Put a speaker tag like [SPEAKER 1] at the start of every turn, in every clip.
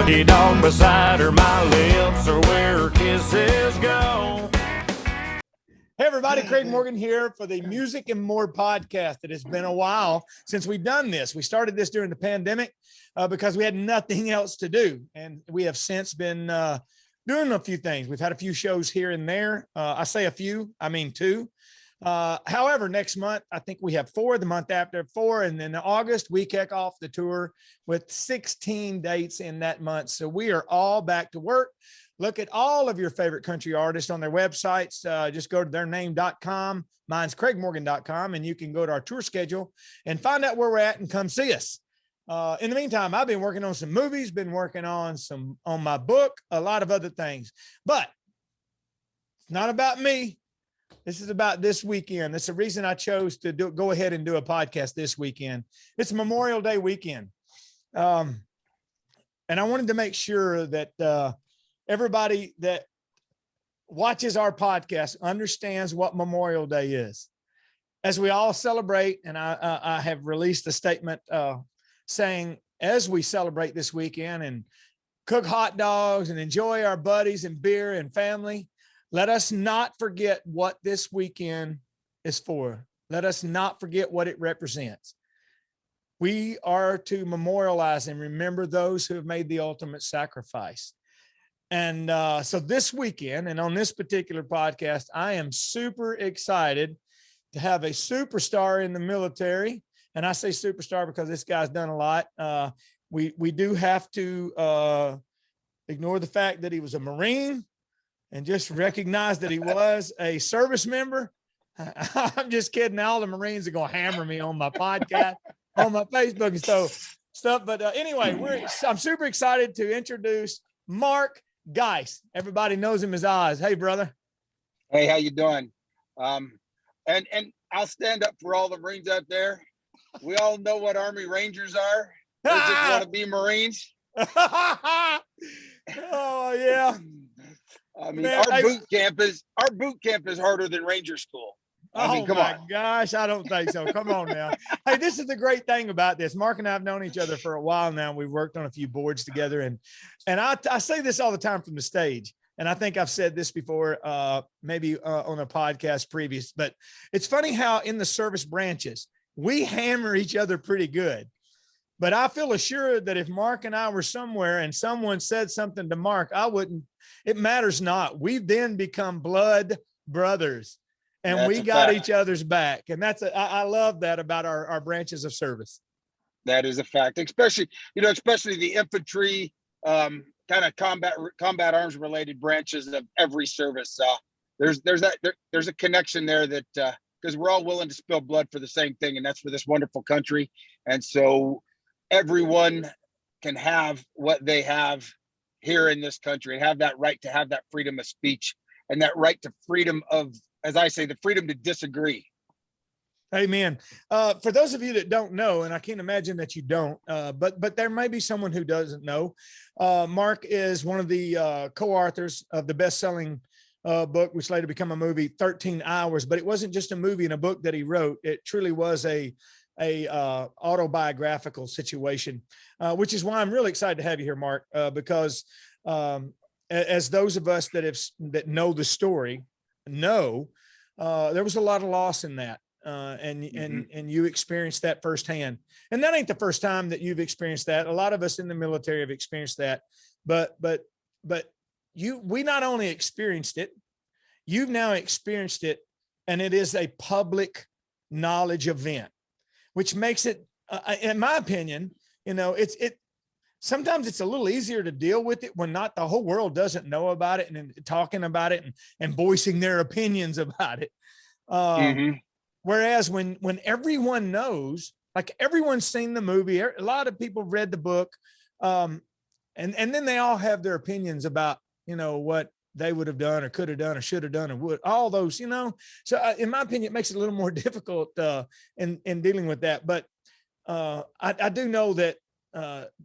[SPEAKER 1] doggy dog beside her, my lips are where her kisses go.
[SPEAKER 2] Hey everybody, Craig Morgan here for the Music and More podcast. It has been a while since we've done this. We started this during the pandemic because we had nothing else to do. And we have since been doing a few things. We've had a few shows here and there. I say a few, I mean two. However, next month, I think we have 4, the month after 4, and then in August, we kick off the tour with 16 dates in that month. So we are all back to work. Look at all of your favorite country artists on their websites. Just go to theirname.com. Mine's craigmorgan.com, and you can go to our tour schedule and find out where we're at and come see us. In the meantime, I've been working on some movies, been working on my book, a lot of other things, but it's not about me. This is about this weekend. That's the reason I chose to go ahead and do a podcast this weekend. It's Memorial Day weekend. And I wanted to make sure that everybody that watches our podcast understands what Memorial Day is. As we all celebrate, and I have released a statement saying, as we celebrate this weekend and cook hot dogs and enjoy our buddies and beer and family, let us not forget what this weekend is for. Let us not forget what it represents. We are to memorialize and remember those who have made the ultimate sacrifice. And so this weekend, and on this particular podcast, I am super excited to have a superstar in the military. And I say superstar because this guy's done a lot. We do have to ignore the fact that he was a Marine, and just recognize that he was a service member. I'm just kidding. All the Marines are going to hammer me on my podcast, on my Facebook and stuff. But anyway, I'm super excited to introduce Mark Geist. Everybody knows him as Oz. Hey, brother.
[SPEAKER 3] Hey, how you doing? And I'll stand up for all the Marines out there. We all know what Army Rangers are. They just want to be Marines.
[SPEAKER 2] Oh, yeah.
[SPEAKER 3] I mean, our boot camp is harder than Ranger School. I mean, come on.
[SPEAKER 2] Gosh, I don't think so. Come on now. Hey, this is the great thing about this. Mark and I have known each other for a while now. We've worked on a few boards together, and I say this all the time from the stage. And I think I've said this before, maybe on a podcast previous, but it's funny how in the service branches, we hammer each other pretty good. But I feel assured that if Mark and I were somewhere and someone said something to Mark, it matters not. We've then become blood brothers, and
[SPEAKER 3] That's
[SPEAKER 2] we got each other's back. And I love that about our branches of service. That
[SPEAKER 3] is a fact, especially the infantry, kind of combat arms related branches of every service. There's a connection there that, because we're all willing to spill blood for the same thing, and that's for this wonderful country. And so everyone can have what they have here in this country and have that right to have that freedom of speech and that right to freedom of, as I say, the freedom to disagree.
[SPEAKER 2] Amen. For those of you that don't know, and I can't imagine that you don't, but there may be someone who doesn't know, Mark is one of the co-authors of the best-selling book, which later became a movie, 13 Hours. But it wasn't just a movie and a book that he wrote. It truly was a autobiographical situation, which is why I'm really excited to have you here, Mark, because as those of us that know the story know, there was a lot of loss in that, and you experienced that firsthand. And that ain't the first time that you've experienced that. A lot of us in the military have experienced that, but we not only experienced it, you've now experienced it, and it is a public knowledge event, which makes it, in my opinion, sometimes it's a little easier to deal with it when not the whole world doesn't know about it and talking about it and voicing their opinions about it. Whereas when everyone knows, like everyone's seen the movie, a lot of people read the book, and then they all have their opinions about, what they would have done or could have done or should have done or would, all those, so in my opinion, it makes it a little more difficult in dealing with that. But I do know that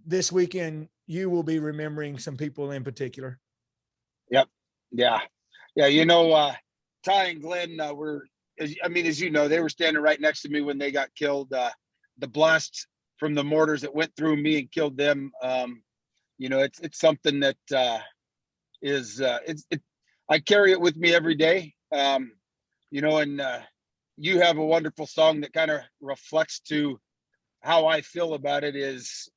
[SPEAKER 2] this weekend you will be remembering some people in particular.
[SPEAKER 3] Yep. Yeah. Yeah. Ty and Glenn were, as you know, they were standing right next to me when they got killed. The blasts from the mortars that went through me and killed them, it's something that I carry it with me every day. And you have a wonderful song that kind of reflects to how I feel about it is,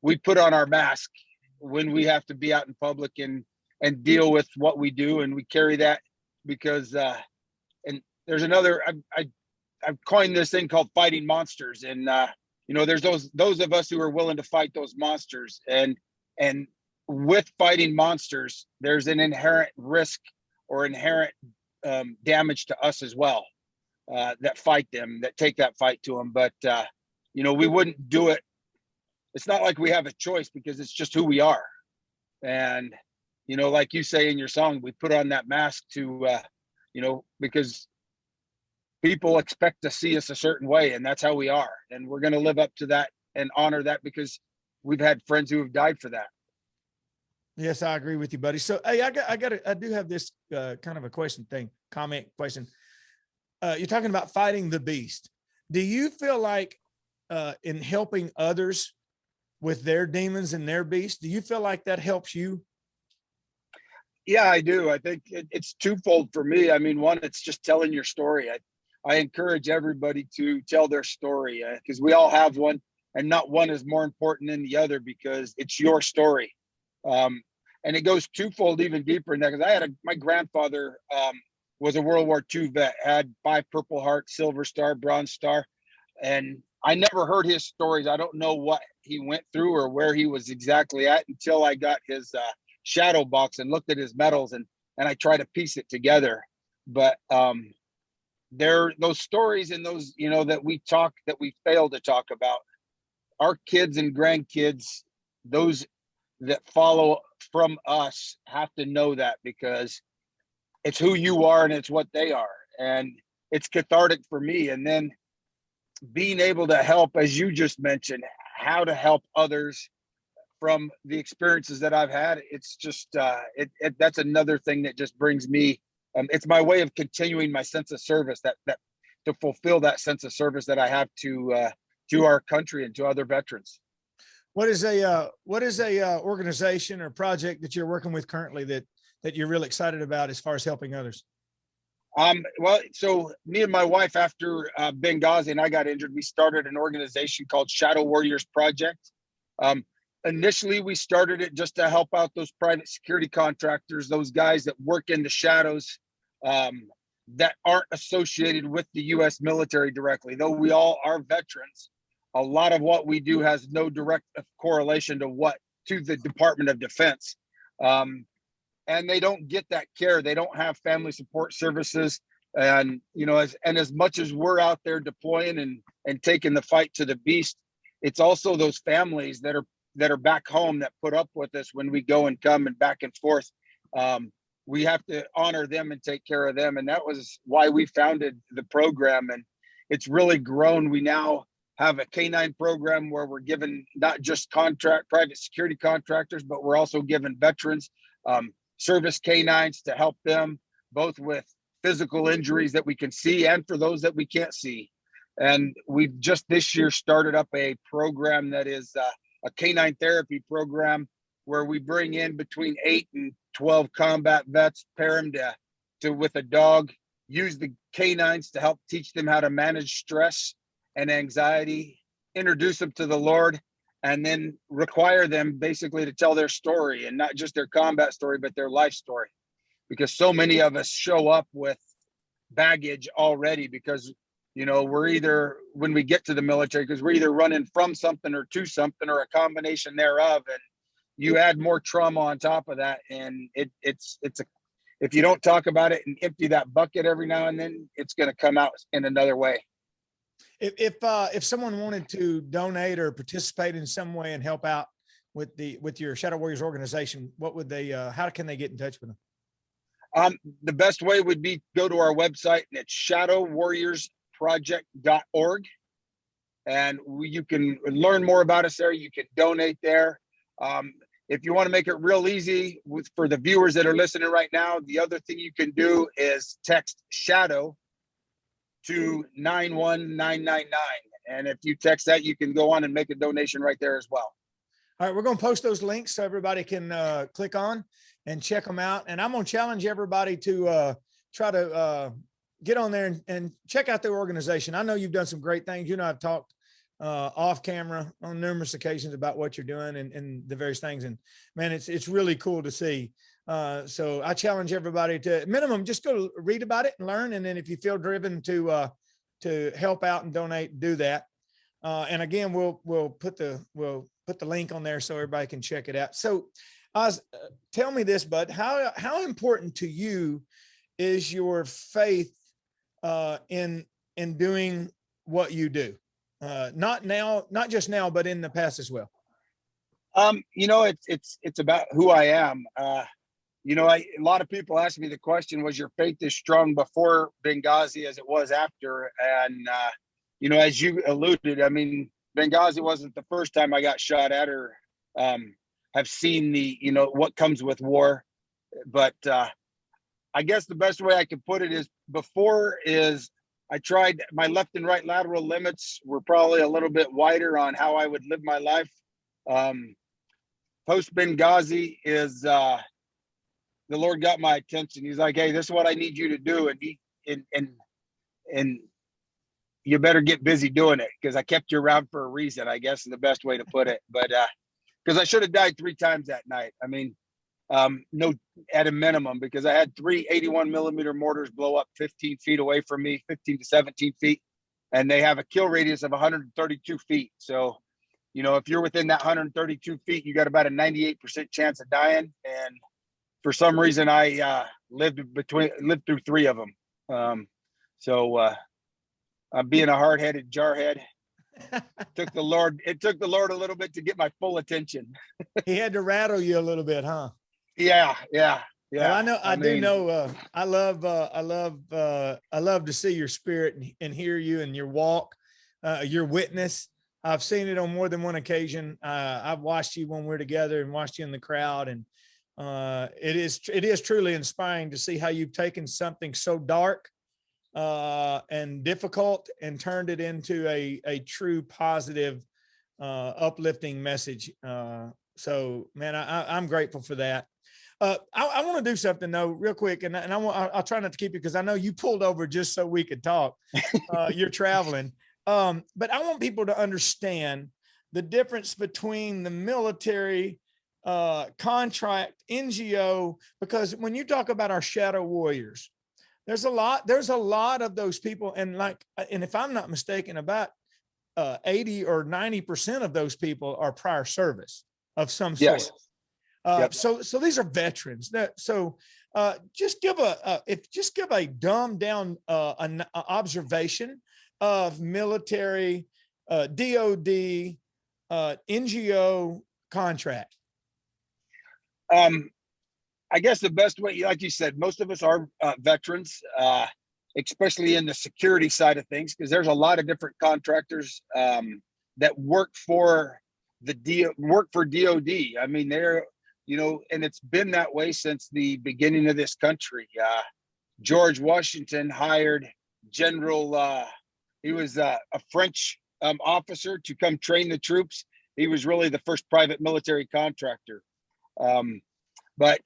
[SPEAKER 3] we put on our mask when we have to be out in public and deal with what we do. And we carry that because, and there's another, I've coined this thing called fighting monsters. And, there's those of us who are willing to fight those monsters, and with fighting monsters, there's an inherent risk or inherent damage to us as well, that fight them, that take that fight to them. But, we wouldn't do it. It's not like we have a choice because it's just who we are. And, like you say in your song, we put on that mask to, because people expect to see us a certain way, and that's how we are. And we're going to live up to that and honor that because we've had friends who have died for that.
[SPEAKER 2] Yes, I agree with you, buddy. So, hey, I do have this kind of a comment question. You're talking about fighting the beast. Do you feel like in helping others with their demons and their beasts, do you feel like that helps you?
[SPEAKER 3] Yeah, I do. I think it's twofold for me. I mean, one, it's just telling your story. I encourage everybody to tell their story because we all have one, and not one is more important than the other because it's your story. And it goes twofold, even deeper in that, because my grandfather was a World War II vet, had 5 Purple Heart, Silver Star, Bronze Star, and I never heard his stories. I don't know what he went through or where he was exactly at until I got his shadow box and looked at his medals, and I try to piece it together. But there, those stories and those, that we fail to talk about, our kids and grandkids, those that follow from us have to know that, because it's who you are and it's what they are. And it's cathartic for me. And then being able to help, as you just mentioned, how to help others from the experiences that I've had. It's just, that's another thing that just brings me, it's my way of continuing my sense of service, that to fulfill that sense of service that I have to our country and to other veterans.
[SPEAKER 2] What is a organization or project that you're working with currently that you're really excited about as far as helping others?
[SPEAKER 3] Well, so me and my wife, after Benghazi and I got injured, we started an organization called Shadow Warriors Project. Initially, we started it just to help out those private security contractors, those guys that work in the shadows, that aren't associated with the U.S. military directly. Though we all are veterans, a lot of what we do has no direct correlation to the Department of Defense. And they don't get that care. They don't have family support services. And, as much as we're out there deploying and taking the fight to the beast, it's also those families that are back home that put up with us when we go and come and back and forth. We have to honor them and take care of them. And that was why we founded the program. And it's really grown. We now have a K9 program where we're giving not just private security contractors, but we're also giving veterans service K9s to help them both with physical injuries that we can see and for those that we can't see. And we've just this year started up a program that is a K9 therapy program where we bring in between 8 and 12 combat vets, pair them to with a dog, use the K9s to help teach them how to manage stress and anxiety, introduce them to the Lord, and then require them basically to tell their story, and not just their combat story, but their life story. Because so many of us show up with baggage already because, we're either, when we get to the military, because we're either running from something or to something or a combination thereof. And you add more trauma on top of that. And if you don't talk about it and empty that bucket every now and then, it's going to come out in another way.
[SPEAKER 2] If someone wanted to donate or participate in some way and help out with your Shadow Warriors organization, what would they? How can they get in touch with them?
[SPEAKER 3] The best way would be go to our website, and it's shadowwarriorsproject.org, and you can learn more about us there. You can donate there. If you want to make it real easy for the viewers that are listening right now, the other thing you can do is text Shadow to 91999. And if you text that, you can go on and make a donation right there as well.
[SPEAKER 2] All right, we're going to post those links so everybody can click on and check them out. And I'm going to challenge everybody to try to get on there and check out their organization. I know you've done some great things. You know, I've talked off camera on numerous occasions about what you're doing and the various things. And man, it's really cool to see. So I challenge everybody to minimum, just go read about it and learn. And then if you feel driven to help out and donate, do that. And again, we'll put the link on there so everybody can check it out. So tell me this, Bud, how important to you is your faith in doing what you do? Not just now, but in the past as well.
[SPEAKER 3] You know, it's about who I am. You know, a lot of people ask me the question, was your faith as strong before Benghazi as it was after? And, you know, as you alluded, I mean, Benghazi wasn't the first time I got shot at or have seen you know, what comes with war. But I guess the best way I could put it is before is I tried, my left and right lateral limits were probably a little bit wider on how I would live my life. Post Benghazi is, the Lord got my attention. He's like, hey, this is what I need you to do. And you better get busy doing it, because I kept you around for a reason, I guess is the best way to put it. But because I should have died 3 times that night. I mean, no, at a minimum, because I had 3 81mm mortars blow up 15 feet away from me, 15 to 17 feet. And they have a kill radius of 132 feet. So, you know, if you're within that 132 feet, you got about a 98% chance of dying. And for some reason, I lived through 3 of them. So I'm being a hard-headed jarhead. It took the Lord a little bit to get my full attention.
[SPEAKER 2] He had to rattle you a little bit, huh?
[SPEAKER 3] Yeah.
[SPEAKER 2] Well, I know, I love to see your spirit and hear you and your walk, your witness. I've seen it on more than one occasion. I've watched you when we're together and watched you in the crowd, and it is truly inspiring to see how you've taken something so dark and difficult and turned it into a true positive, uplifting message. So man, I'm grateful for that. I want to do something though, real quick, and I'll try not to keep you, because I know you pulled over just so we could talk. You're traveling, but I want people to understand the difference between the military, contract, NGO, because when you talk about our shadow warriors, there's a lot of those people, and if I'm not mistaken, about 80 or 90% of those people are prior service of some sort.
[SPEAKER 3] Yes.
[SPEAKER 2] Yep. So these are veterans. Just give a dumbed down an observation of military, DOD, NGO contract.
[SPEAKER 3] I guess the best way, like you said, most of us are veterans, especially in the security side of things, because there's a lot of different contractors that work for DOD. I mean, they're, you know, and it's been that way since the beginning of this country. George Washington hired General, he was a French officer to come train the troops. He was really the first private military contractor. But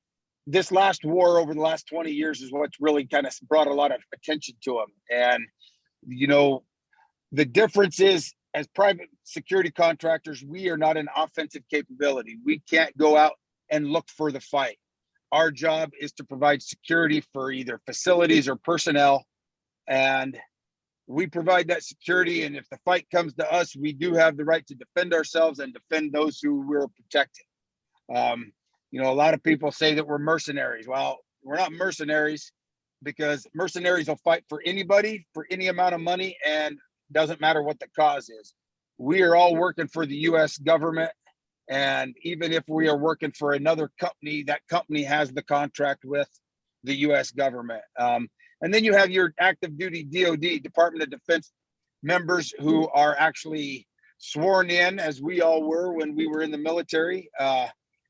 [SPEAKER 3] this last war over the last 20 years is what's really kind of brought a lot of attention to him. And, you know, the difference is, as private security contractors, we are not an offensive capability. We can't go out and look for the fight. Our job is to provide security for either facilities or personnel. And we provide that security. And if the fight comes to us, we do have the right to defend ourselves and defend those who we're protecting. You know, a lot of people say that we're mercenaries. Well, we're not mercenaries, because mercenaries will fight for anybody for any amount of money, and doesn't matter what the cause is. We are all working for the U.S. government. And even if we are working for another company, that company has the contract with the U.S. government. And then you have your active duty DOD, Department of Defense members, who are actually sworn in, as we all were when we were in the military.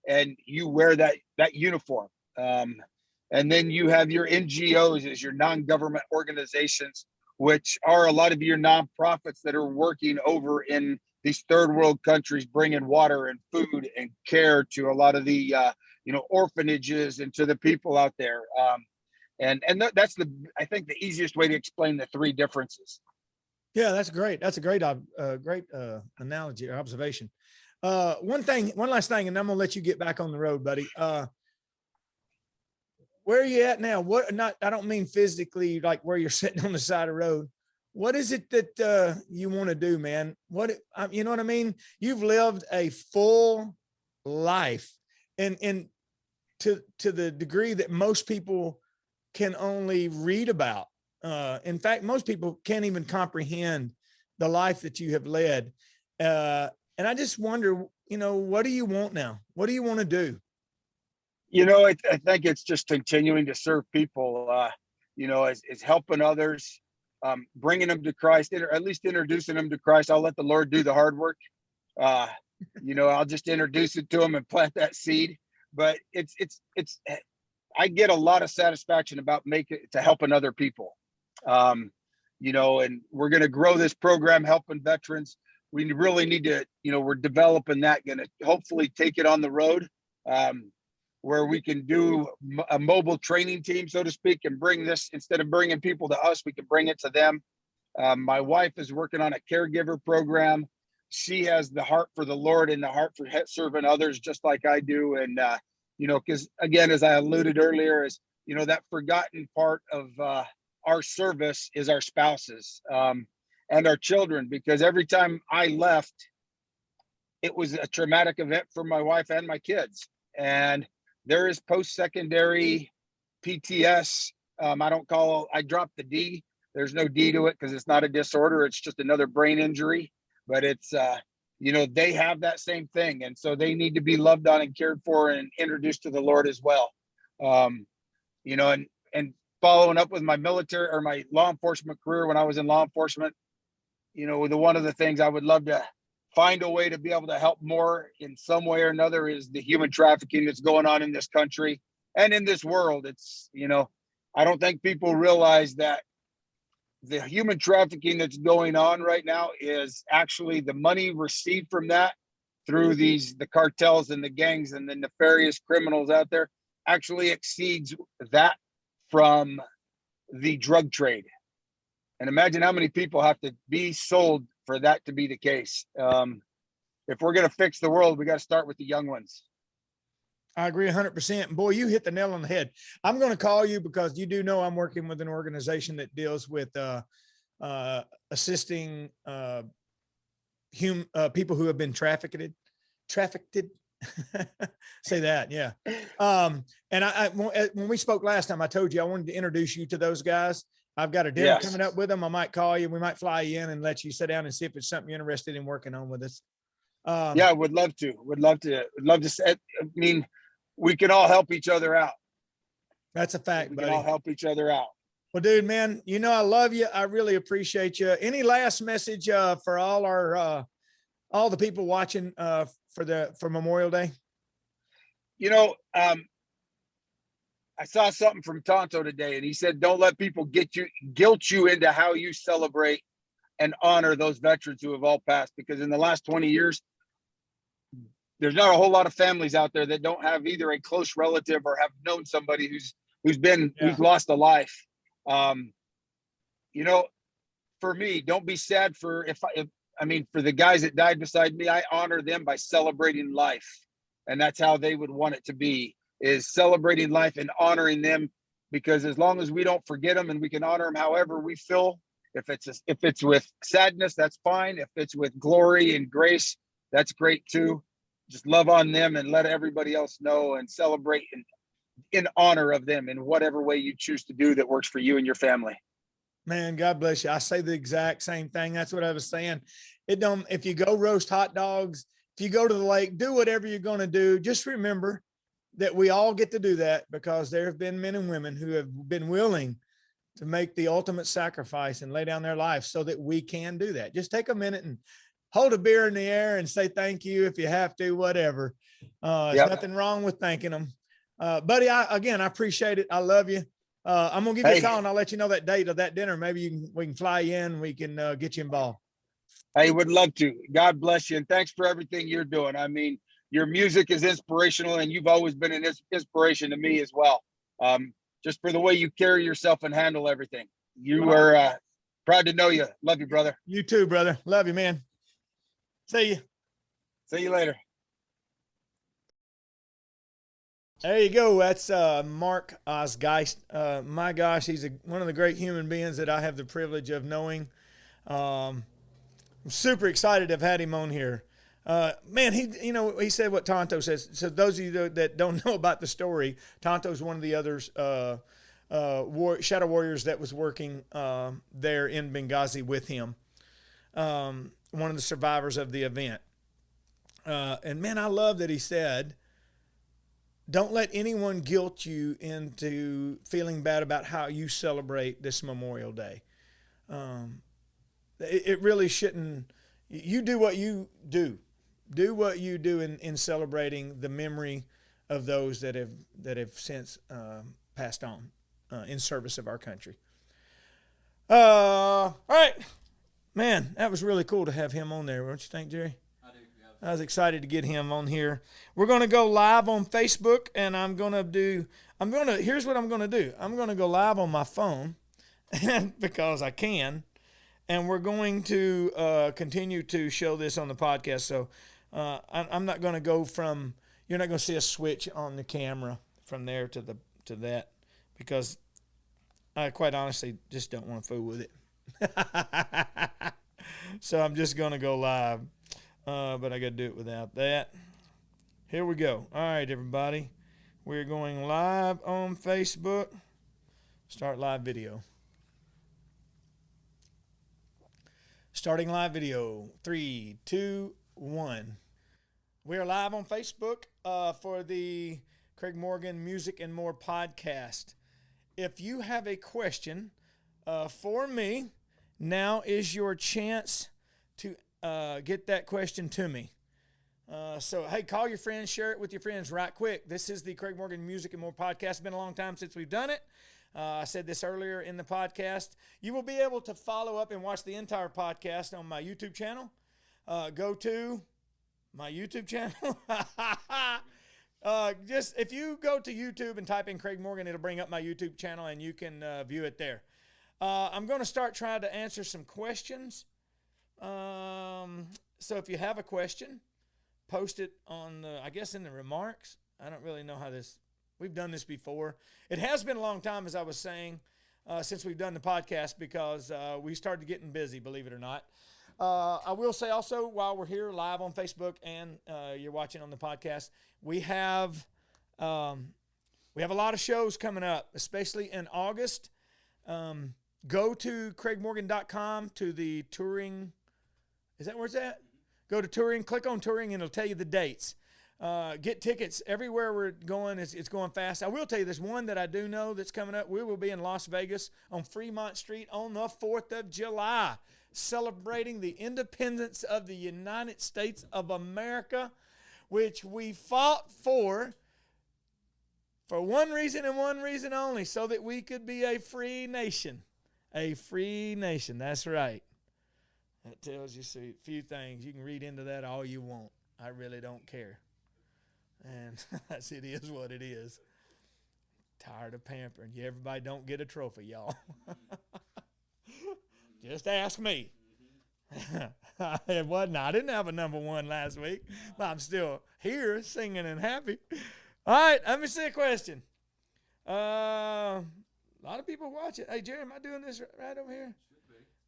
[SPEAKER 3] And you wear that uniform. And then you have your NGOs, as your non-government organizations, which are a lot of your nonprofits that are working over in these third world countries, bringing water and food and care to a lot of the orphanages and to the people out there. That's I think the easiest way to explain the three differences.
[SPEAKER 2] Yeah, that's great. That's a great analogy or observation. One last thing, and I'm gonna let you get back on the road, buddy. Where are you at now? I don't mean physically, like where you're sitting on the side of the road. What is it that you want to do, man? You know what I mean? You've lived a full life, and to the degree that most people can only read about. In fact, most people can't even comprehend the life that you have led. And I just wonder, what do you want now? What do you want to do?
[SPEAKER 3] I think it's just continuing to serve people, is helping others, bringing them to Christ, or at least introducing them to Christ. I'll let the Lord do the hard work. I'll just introduce it to them and plant that seed. But I get a lot of satisfaction about helping other people. And we're going to grow this program, helping veterans. We really need to, we're developing that, going to hopefully take it on the road, where we can do a mobile training team, so to speak, and bring this, instead of bringing people to us, we can bring it to them. My wife is working on a caregiver program. She has the heart for the Lord and the heart for serving others, just like I do. And, because again, as I alluded earlier, is, that forgotten part of our service is our spouses and our children, because every time I left, it was a traumatic event for my wife and my kids. And there is post-secondary PTS. I dropped the D. There's no D to it because it's not a disorder. It's just another brain injury. But it's, they have that same thing. And so they need to be loved on and cared for and introduced to the Lord as well. And following up with my military or my law enforcement career, when I was in law enforcement, one of the things I would love to find a way to be able to help more in some way or another is the human trafficking that's going on in this country and in this world. It's, I don't think people realize that the human trafficking that's going on right now is actually the money received from that through the cartels and the gangs and the nefarious criminals out there actually exceeds that from the drug trade. And imagine how many people have to be sold for that to be the case. If we're going to fix the world, we got to start with the young ones.
[SPEAKER 2] I agree 100%. Boy, you hit the nail on the head. I'm going to call you because you do know I'm working with an organization that deals with assisting people who have been trafficked. Say that. Yeah. And when we spoke last time, I told you I wanted to introduce you to those guys. I've got a dinner coming up with them. I might call you. We might fly you in and let you sit down and see if it's something you're interested in working on with us.
[SPEAKER 3] I would love to. Would love to. I mean, we can all help each other out.
[SPEAKER 2] That's a fact,
[SPEAKER 3] we
[SPEAKER 2] buddy.
[SPEAKER 3] can all help each other out. Well,
[SPEAKER 2] dude, man, I love you. I really appreciate you. Any last message for all the people watching for Memorial Day?
[SPEAKER 3] I saw something from Tonto today, and he said, don't let people guilt you into how you celebrate and honor those veterans who have all passed, because in the last 20 years, there's not a whole lot of families out there that don't have either a close relative or have known somebody who's lost a life. For me, don't be sad for for the guys that died beside me. I honor them by celebrating life. And that's how they would want it to be, is celebrating life and honoring them, because as long as we don't forget them and we can honor them however we feel, if it's with sadness, that's fine. If it's with glory and grace, that's great too. Just love on them and let everybody else know and celebrate in honor of them in whatever way you choose to do that works for you and your family.
[SPEAKER 2] Man, God bless you. I say the exact same thing. That's what I was saying. If you go roast hot dogs, if you go to the lake, do whatever you're going to do. Just remember that we all get to do that, because there have been men and women who have been willing to make the ultimate sacrifice and lay down their life so that we can do that. Just take a minute and hold a beer in the air and say thank you if you have to, whatever. There's nothing wrong with thanking them. Buddy, I appreciate it. I love you. I'm going to give you a call and I'll let you know that date of that dinner. Maybe we can fly you in. We can get you involved.
[SPEAKER 3] I would love to. God bless you. And thanks for everything you're doing. I mean, your music is inspirational, and you've always been an inspiration to me as well. Just for the way you carry yourself and handle everything. You are proud to know you. Love you, brother.
[SPEAKER 2] You too, brother. Love you, man. See you.
[SPEAKER 3] See you later.
[SPEAKER 2] There you go. That's Mark Geist. My gosh, he's one of the great human beings that I have the privilege of knowing. I'm super excited to have had him on here. Man, he said what Tonto says. So those of you that don't know about the story, Tonto's one of the others, Shadow Warriors that was working there in Benghazi with him. One of the survivors of the event. And man, I love that he said, don't let anyone guilt you into feeling bad about how you celebrate this Memorial Day. It really shouldn't. You do what you do. Do what you do in celebrating the memory of those that have since passed on in service of our country. All right, man, that was really cool to have him on there. Don't you think, Jerry? I was excited to get him on here. We're going to go live on Facebook, and here's what I'm going to do. I'm going to go live on my phone because I can, and we're going to continue to show this on the podcast. So I'm not going to go you're not going to see a switch on the camera from there to that because I quite honestly just don't want to fool with it. So I'm just going to go live. But I got to do it without that. Here we go. All right, everybody. We're going live on Facebook. Start live video. Starting live video. 3, 2, 1. We are live on Facebook for the Craig Morgan Music and More podcast. If you have a question for me, now is your chance to get that question to me. So, hey, call your friends, share it with your friends right quick. This is the Craig Morgan Music and More podcast. It's been a long time since we've done it. I said this earlier in the podcast. You will be able to follow up and watch the entire podcast on my YouTube channel. Go to my YouTube channel. Just if you go to YouTube and type in Craig Morgan, it'll bring up my YouTube channel and you can view it there. I'm going to start trying to answer some questions. So if you have a question, post it on I guess in the remarks. I don't really know how we've done this before. It has been a long time, as I was saying, since we've done the podcast because we started getting busy, believe it or not. I will say also, while we're here live on Facebook and you're watching on the podcast, we have a lot of shows coming up, especially in August. Go to craigmorgan.com to the touring. Is that where it's at? Go to touring, click on touring, and it'll tell you the dates. Get tickets everywhere we're going. It's going fast. I will tell you, there's one that I do know that's coming up. We will be in Las Vegas on Fremont Street on the 4th of July, celebrating the independence of the United States of America, which we fought for one reason and one reason only, so that we could be a free nation. A free nation. That's right. That tells you a few things. You can read into that all you want. I really don't care. And it is what it is. Tired of pampering. Everybody don't get a trophy, y'all. Just ask me. It wasn't. I didn't have a number one last week, but I'm still here singing and happy. All right, let me see a question. A lot of people watch it. Hey, Jerry, am I doing this right over here?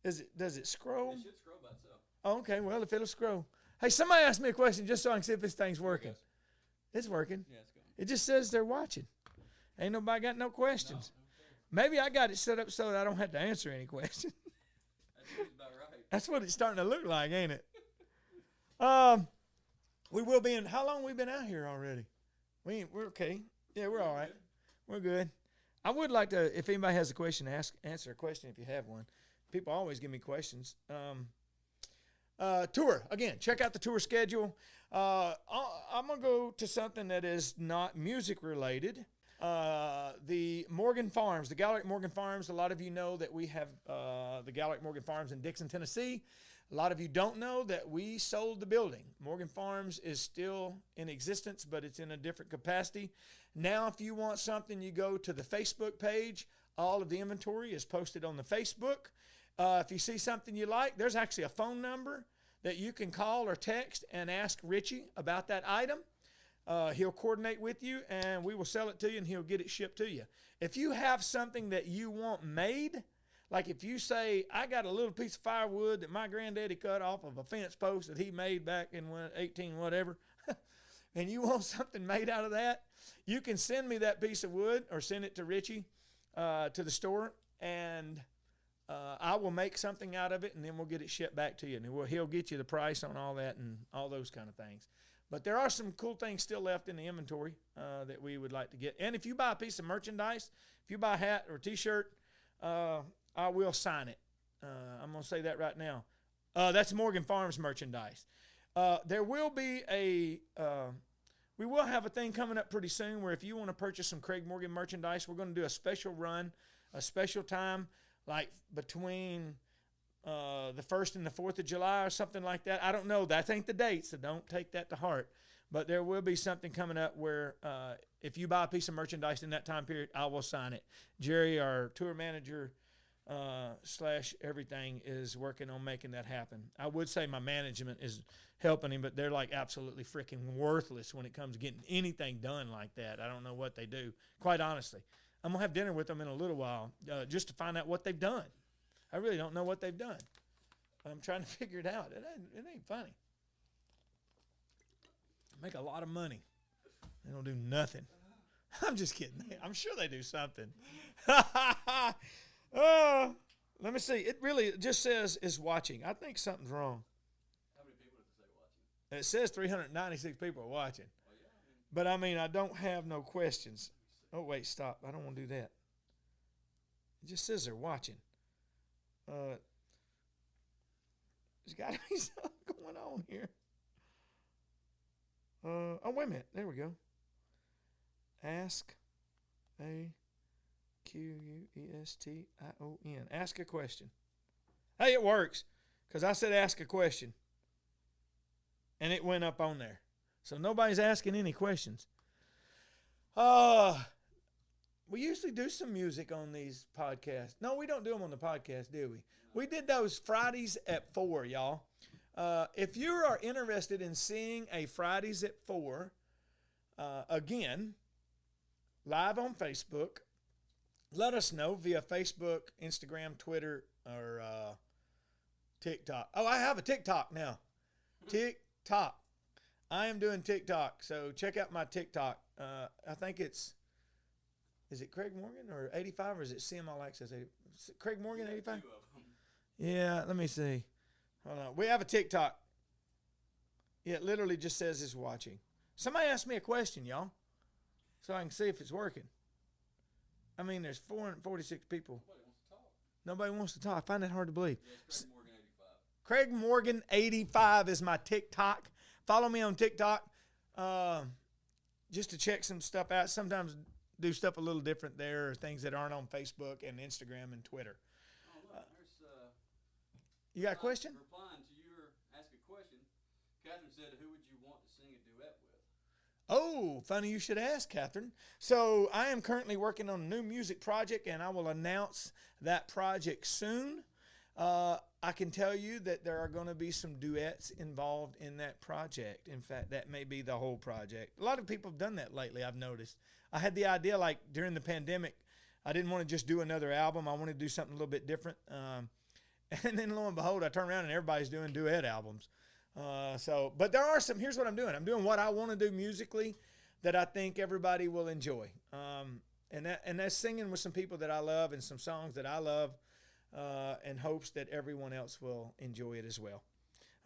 [SPEAKER 2] Does it scroll?
[SPEAKER 4] It should scroll by itself.
[SPEAKER 2] Oh, okay, well, if it'll scroll. Hey, somebody asked me a question just so I can see if this thing's working. It's working.
[SPEAKER 4] Yeah, it's going.
[SPEAKER 2] It just says they're watching. Ain't nobody got no questions. No, okay. Maybe I got it set up so that I don't have to answer any questions.
[SPEAKER 4] That seems about right.
[SPEAKER 2] That's what it's starting to look like, ain't it? We will be in. How long we been out here already? We're okay. Yeah, we're all right. We're good. I would like to, if anybody has a question, answer a question if you have one. People always give me questions. Tour. Again, check out the tour schedule. I'm going to go to something that is not music related. The Morgan Farms, the Gallic Morgan Farms. A lot of you know that we have the Gallic Morgan Farms in Dixon, Tennessee. A lot of you don't know that we sold the building. Morgan Farms is still in existence, but it's in a different capacity. Now, if you want something, you go to the Facebook page. All of the inventory is posted on the Facebook. If you see something you like, there's actually a phone number that you can call or text and ask Richie about that item. He'll coordinate with you, and we will sell it to you, and he'll get it shipped to you. If you have something that you want made, like if you say, I got a little piece of firewood that my granddaddy cut off of a fence post that he made back in 18 whatever, and you want something made out of that, you can send me that piece of wood or send it to Richie to the store, and I will make something out of it, and then we'll get it shipped back to you. And he'll get you the price on all that and all those kind of things. But there are some cool things still left in the inventory that we would like to get. And if you buy a piece of merchandise, if you buy a hat or a T-shirt, I will sign it. I'm going to say that right now. That's Morgan Farms merchandise. There will be we will have a thing coming up pretty soon where if you want to purchase some Craig Morgan merchandise, we're going to do a special run, a special time, like between the 1st and the 4th of July or something like that. I don't know. That ain't the date, so don't take that to heart. But there will be something coming up where if you buy a piece of merchandise in that time period, I will sign it. Jerry, our tour manager, / everything, is working on making that happen. I would say my management is helping him, but they're like absolutely freaking worthless when it comes to getting anything done like that. I don't know what they do, quite honestly. I'm going to have dinner with them in a little while just to find out what they've done. I really don't know what they've done. I'm trying to figure it out. It ain't funny. Make a lot of money. They don't do nothing. I'm just kidding. I'm sure they do something. Let me see. It really just says is watching. I think something's wrong.
[SPEAKER 4] How many people does it say watching?
[SPEAKER 2] It says 396 people are watching.
[SPEAKER 4] Oh, yeah.
[SPEAKER 2] But I mean, I don't have no questions. Oh, wait, stop. I don't want to do that. It just says they're watching. There's got to be something going on here. Oh, wait a minute. There we go. Ask a question. Ask a question. Hey, it works because I said ask a question. And it went up on there. So nobody's asking any questions. We usually do some music on these podcasts. No, we don't do them on the podcast, do we? We did those Fridays at 4, y'all. If you are interested in seeing a Fridays at 4, again, live on Facebook, let us know via Facebook, Instagram, Twitter, or TikTok. Oh, I have a TikTok now. TikTok. I am doing TikTok, so check out my TikTok. I think is it Craig Morgan or 85, or is it CML Access 80? Craig Morgan 85? Yeah, let me see. Hold on. We have a TikTok. Yeah, it literally just says it's watching. Somebody asked me a question, y'all, so I can see if it's working. I mean, there's 446 people. Nobody wants to talk. I find that hard to believe.
[SPEAKER 4] Yeah, Craig Morgan 85.
[SPEAKER 2] Craig Morgan 85 is my TikTok. Follow me on TikTok just to check some stuff out. Sometimes do stuff a little different there, or things that aren't on Facebook and Instagram and Twitter.
[SPEAKER 4] Oh, look, there's
[SPEAKER 2] You got a question?
[SPEAKER 4] replying to your ask a question. Catherine said, who would you want to sing a duet with?
[SPEAKER 2] Oh, funny you should ask, Catherine. So I am currently working on a new music project, and I will announce that project soon. I can tell you that there are going to be some duets involved in that project. In fact, that may be the whole project. A lot of people have done that lately, I've noticed. I had the idea, like, during the pandemic, I didn't want to just do another album. I wanted to do something a little bit different. And then, lo and behold, I turn around and everybody's doing duet albums. But there are some, here's what I'm doing. I'm doing what I want to do musically that I think everybody will enjoy. And that's singing with some people that I love and some songs that I love, in hopes that everyone else will enjoy it as well.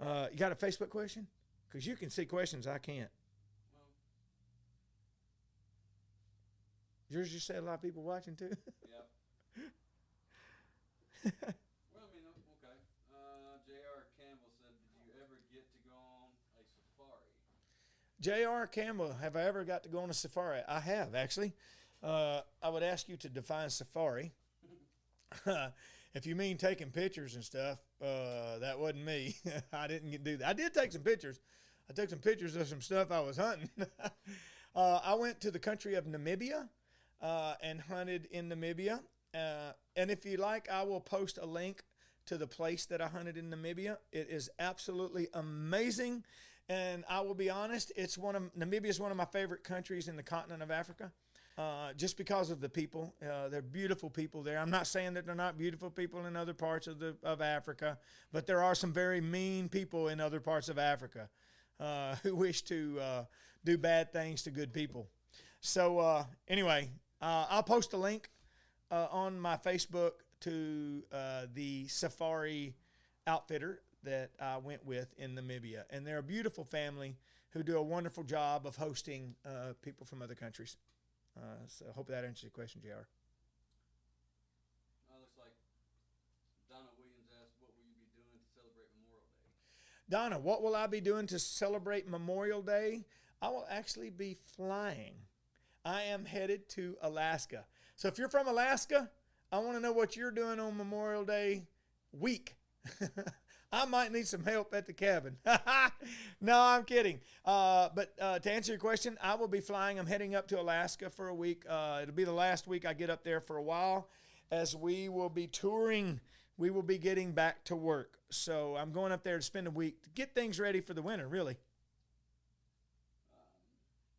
[SPEAKER 2] You got a Facebook question? Because you can see questions, I can't.
[SPEAKER 4] Well,
[SPEAKER 2] Yours just said a lot of people watching too?
[SPEAKER 4] yeah. Well, I mean, okay. J.R. Campbell said, did you ever get to go on a safari?
[SPEAKER 2] J.R. Campbell, have I ever got to go on a safari? I have, actually. I would ask you to define safari. If you mean taking pictures and stuff, That wasn't me. I didn't do that. I did take some pictures. I took some pictures of some stuff I was hunting. I went to the country of Namibia and hunted in Namibia. And if you like, I will post a link to the place that I hunted in Namibia. It is absolutely amazing. And I will be honest, Namibia is one of my favorite countries in the continent of Africa. Just because of the people. They're beautiful people there. I'm not saying that they're not beautiful people in other parts of Africa, but there are some very mean people in other parts of Africa who wish to do bad things to good people. So anyway, I'll post a link on my Facebook to the safari outfitter that I went with in Namibia. And they're a beautiful family who do a wonderful job of hosting people from other countries. So I hope that answers your question, JR.
[SPEAKER 4] Looks like Donna Williams asked, what will you be doing to celebrate Memorial Day?
[SPEAKER 2] Donna, what will I be doing to celebrate Memorial Day? I will actually be flying. I am headed to Alaska. So if you're from Alaska, I want to know what you're doing on Memorial Day week. I might need some help at the cabin. No, I'm kidding. But to answer your question, I will be flying. I'm heading up to Alaska for a week. It'll be the last week I get up there for a while, as we will be touring. We will be getting back to work. So I'm going up there to spend a week to get things ready for the winter, really.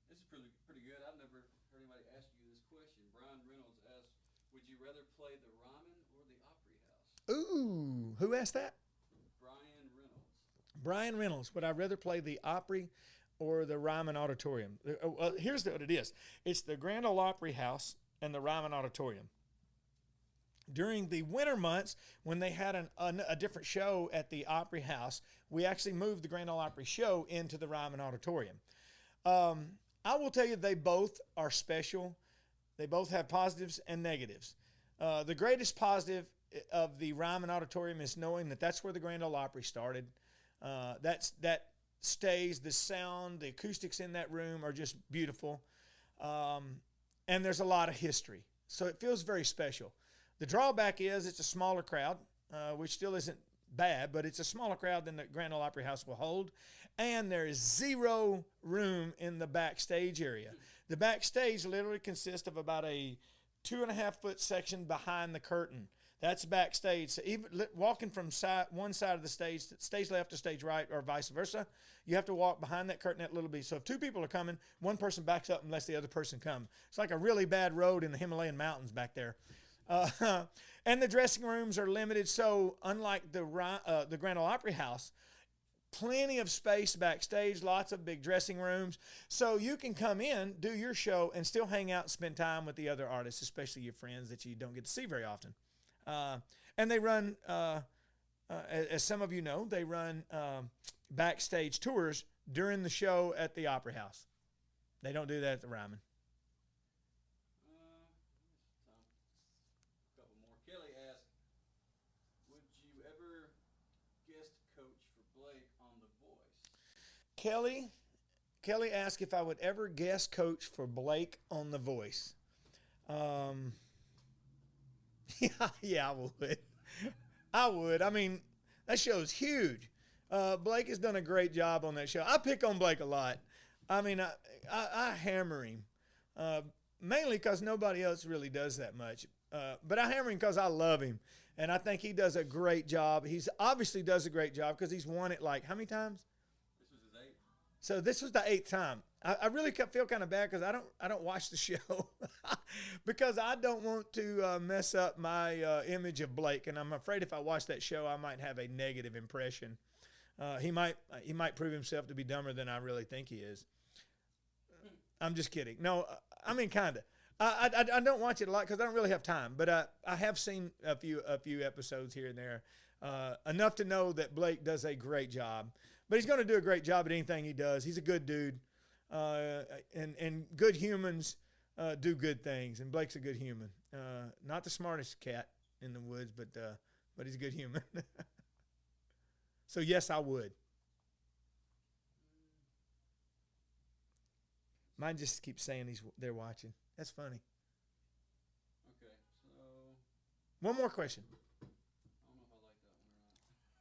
[SPEAKER 4] This is pretty good. I've never heard anybody ask you this question. Brian Reynolds asked, would you rather play the Ryman or the Opry House?
[SPEAKER 2] Ooh, who asked that? Brian Reynolds. Would I rather play the Opry or the Ryman Auditorium? Here's what it is. It's the Grand Ole Opry House and the Ryman Auditorium. During the winter months, when they had a different show at the Opry House, we actually moved the Grand Ole Opry show into the Ryman Auditorium. I will tell you, they both are special. They both have positives and negatives. The greatest positive of the Ryman Auditorium is knowing that that's where the Grand Ole Opry started. That stays, the sound, the acoustics in that room are just beautiful. And there's a lot of history. So it feels very special. The drawback is it's a smaller crowd, which still isn't bad, but it's a smaller crowd than the Grand Ole Opry House will hold. And there is zero room in the backstage area. The backstage literally consists of about a 2.5-foot section behind the curtain. That's backstage. So even walking from one side of the stage left to stage right, or vice versa, you have to walk behind that curtain that little bit. So if two people are coming, one person backs up and lets the other person come. It's like a really bad road in the Himalayan mountains back there. And the dressing rooms are limited. So unlike the Grand Ole Opry House, plenty of space backstage, lots of big dressing rooms. So you can come in, do your show, and still hang out and spend time with the other artists, especially your friends that you don't get to see very often. And they run, as some of you know, they run backstage tours during the show at the Opry House. They don't do that at the Ryman.
[SPEAKER 4] A couple more. Kelly asked, would you ever guest coach for Blake on The Voice?
[SPEAKER 2] Kelly asked if I would ever guest coach for Blake on The Voice. Yeah, I would. I would. I mean, that show's huge. Blake has done a great job on that show. I pick on Blake a lot. I mean, I hammer him, mainly because nobody else really does that much. But I hammer him because I love him, and I think he does a great job. He's obviously does a great job because he's won it like how many times?
[SPEAKER 4] This was his 8th.
[SPEAKER 2] So this was the 8th time. I really feel kind of bad because I don't watch the show because I don't want to mess up my image of Blake, and I'm afraid if I watch that show, I might have a negative impression. He might prove himself to be dumber than I really think he is. I'm just kidding. No, I mean kind of. I don't watch it a lot because I don't really have time, but I have seen a few episodes here and there, enough to know that Blake does a great job. But he's going to do a great job at anything he does. He's a good dude, and good humans do good things, and Blake's a good human. Not the smartest cat in the woods, but he's a good human. So yes, I would. Mine just keeps saying they're watching. That's funny.
[SPEAKER 4] Okay, so
[SPEAKER 2] One more question.
[SPEAKER 4] I don't know if I like that one or not.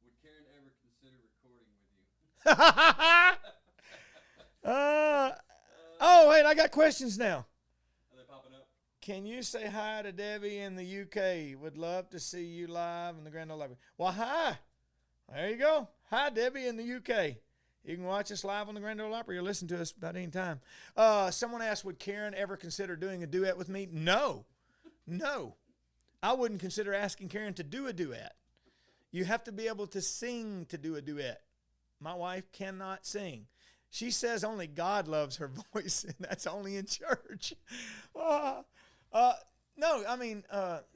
[SPEAKER 4] Would Karen ever consider recording with you?
[SPEAKER 2] Oh, wait, I got questions now.
[SPEAKER 4] Are they popping up?
[SPEAKER 2] Can you say hi to Debbie in the UK? Would love to see you live in the Grand Ole Opry. Well, hi. There you go. Hi, Debbie in the UK. You can watch us live on the Grand Ole Opry or listen to us about any time. Someone asked, would Karen ever consider doing a duet with me? No. I wouldn't consider asking Karen to do a duet. You have to be able to sing to do a duet. My wife cannot sing. She says only God loves her voice, and that's only in church. No, I mean,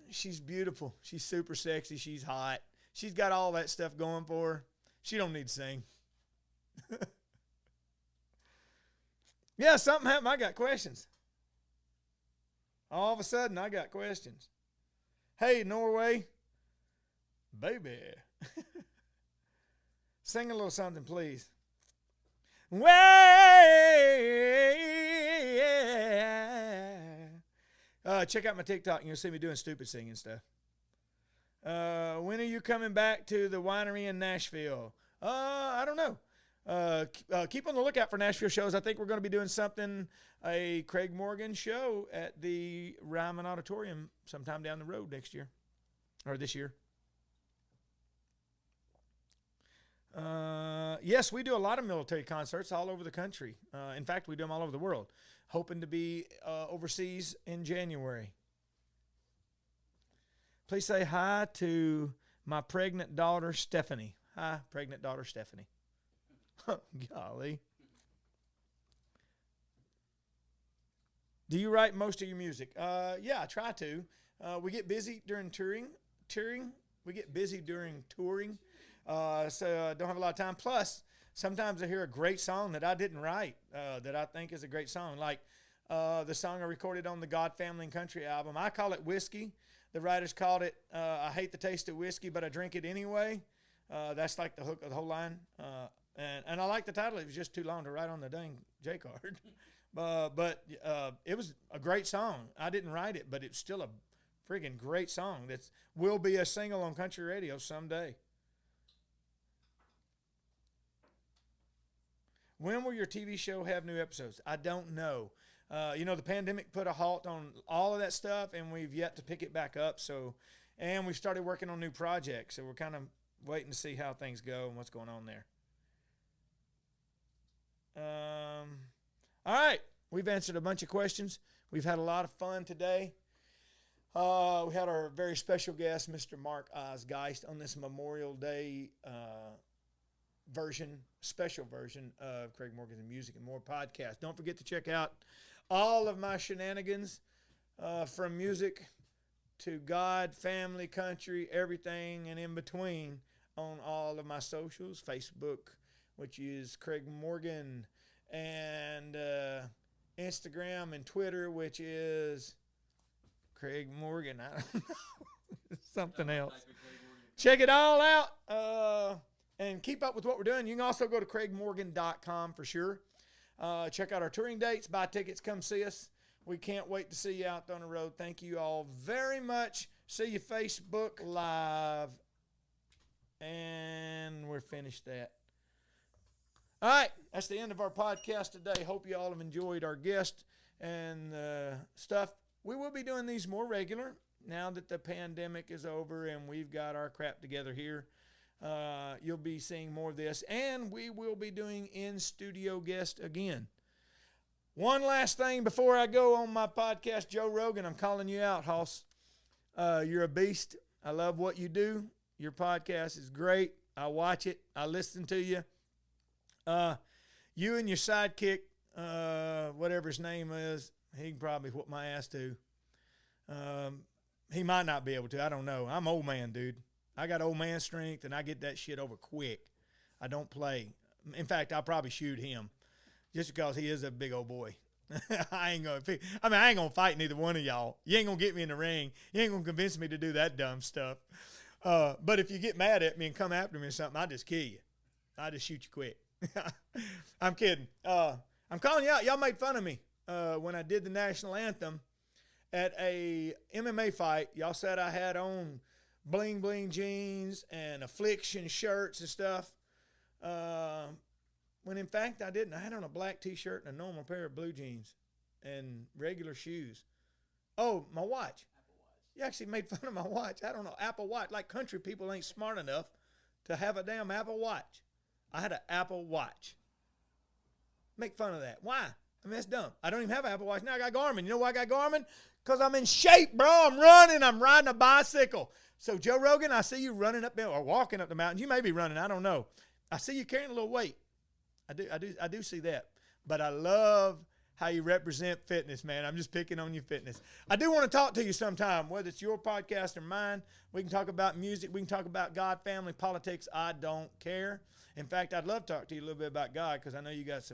[SPEAKER 2] she's beautiful. She's super sexy. She's hot. She's got all that stuff going for her. She don't need to sing. Yeah, something happened. I got questions. All of a sudden, I got questions. Hey, Norway. Baby. Sing a little something, please. Way. Check out my TikTok and you'll see me doing stupid singing stuff. When are you coming back to the winery in Nashville? I don't know. Keep on the lookout for Nashville shows. I think we're going to be doing a Craig Morgan show at the Ryman Auditorium sometime down the road next year or this year. Yes, we do a lot of military concerts all over the country. In fact, we do them all over the world. Hoping to be overseas in January. Please say hi to my pregnant daughter, Stephanie. Hi, pregnant daughter, Stephanie. Golly. Do you write most of your music? Yeah, I try to. We get busy during touring. We get busy during touring. So I don't have a lot of time. Plus, sometimes I hear a great song that I didn't write that I think is a great song. Like the song I recorded on the God, Family, and Country album. I call it Whiskey. The writers called it, I hate the taste of whiskey, but I drink it anyway. That's like the hook of the whole line. And I like the title. It was just too long to write on the dang J card. But it was a great song. I didn't write it, but it's still a friggin' great song that will be a single on country radio someday. When will your TV show have new episodes? I don't know. The pandemic put a halt on all of that stuff, and we've yet to pick it back up. And we've started working on new projects, so we're kind of waiting to see how things go and what's going on there. All right, we've answered a bunch of questions. We've had a lot of fun today. We had our very special guest, Mr. Mark Oz Geist, on this Memorial Day special version of Craig Morgan's Music and More podcast. Don't forget to check out all of my shenanigans from music to God, family, country, everything and in between on all of my socials. Facebook, which is Craig Morgan, and Instagram and Twitter, which is Craig Morgan. I don't know. Something else. Check it all out. And keep up with what we're doing. You can also go to craigmorgan.com for sure. Check out our touring dates. Buy tickets. Come see us. We can't wait to see you out on the road. Thank you all very much. See you Facebook Live. And we're finished that. All right. That's the end of our podcast today. Hope you all have enjoyed our guest and stuff. We will be doing these more regular now that the pandemic is over and we've got our crap together here. You'll be seeing more of this, and we will be doing in-studio guest again. One last thing before I go on my podcast, Joe Rogan, I'm calling you out, Hoss. You're a beast. I love what you do. Your podcast is great. I watch it. I listen to you. You and your sidekick, whatever his name is, he can probably whoop my ass too. He might not be able to. I don't know. I'm old man, dude. I got old man strength, and I get that shit over quick. I don't play. In fact, I'll probably shoot him just because he is a big old boy. I ain't gonna fight neither one of y'all. You ain't gonna get me in the ring. You ain't gonna convince me to do that dumb stuff. But if you get mad at me and come after me or something, I'll just kill you. I'll just shoot you quick. I'm kidding. I'm calling you out. Y'all made fun of me when I did the national anthem at a MMA fight. Y'all said I had on bling bling jeans and affliction shirts and stuff. When in fact I didn't. I had on a black t-shirt and a normal pair of blue jeans and regular shoes. Oh, my watch. You actually made fun of my watch. I don't know, Apple Watch. Like country people ain't smart enough to have a damn Apple Watch. I had an Apple Watch. Make fun of that. Why? I mean, that's dumb. I don't even have an Apple Watch. Now I got Garmin. You know why I got Garmin? Because I'm in shape, bro. I'm running. I'm riding a bicycle. So, Joe Rogan, I see you running up there or walking up the mountain. You may be running. I don't know. I see you carrying a little weight. I do see that. But I love how you represent fitness, man. I'm just picking on your fitness. I do want to talk to you sometime, whether it's your podcast or mine. We can talk about music. We can talk about God, family, politics. I don't care. In fact, I'd love to talk to you a little bit about God because I know you got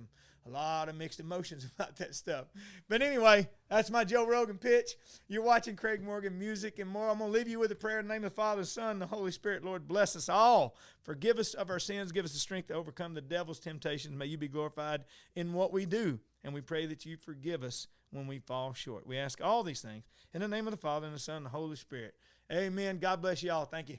[SPEAKER 2] a lot of mixed emotions about that stuff. But anyway, that's my Joe Rogan pitch. You're watching Craig Morgan Music and More. I'm going to leave you with a prayer in the name of the Father, the Son, and the Holy Spirit. Lord, bless us all. Forgive us of our sins. Give us the strength to overcome the devil's temptations. May you be glorified in what we do. And we pray that you forgive us when we fall short. We ask all these things in the name of the Father, and the Son, and the Holy Spirit. Amen. God bless you all. Thank you.